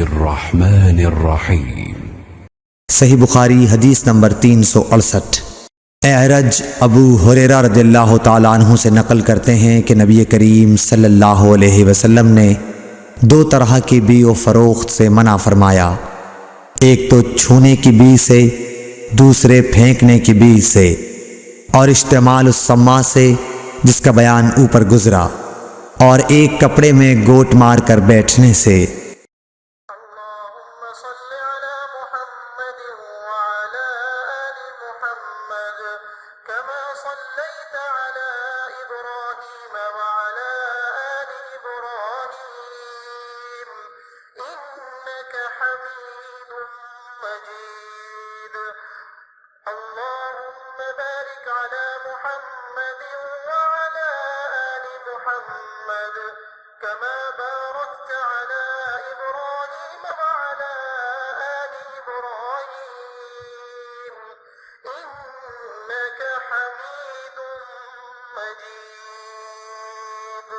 الرحمن الرحیم۔ صحیح بخاری حدیث نمبر 368۔ اعرج ابو ہریرہ رضی اللہ تعالیٰ عنہ سے نقل کرتے ہیں کہ نبی کریم صلی اللہ علیہ وسلم نے 2 طرح کی بیع و فروخت سے منع فرمایا، ایک تو چھونے کی بیع سے، دوسرے پھینکنے کی بیع سے، اور اشتعمال السماء سے جس کا بیان اوپر گزرا، اور ایک کپڑے میں گوٹ مار کر بیٹھنے سے۔ اللهم صل على محمد وعلى آل محمد كما صليت على إبراهيم وعلى آل إبراهيم إنك حميد مجيد اللهم بارك على محمد وعلى آل محمد كما باركت على إبراهيم وعلى آل إبراهيم إنك حميد مجيد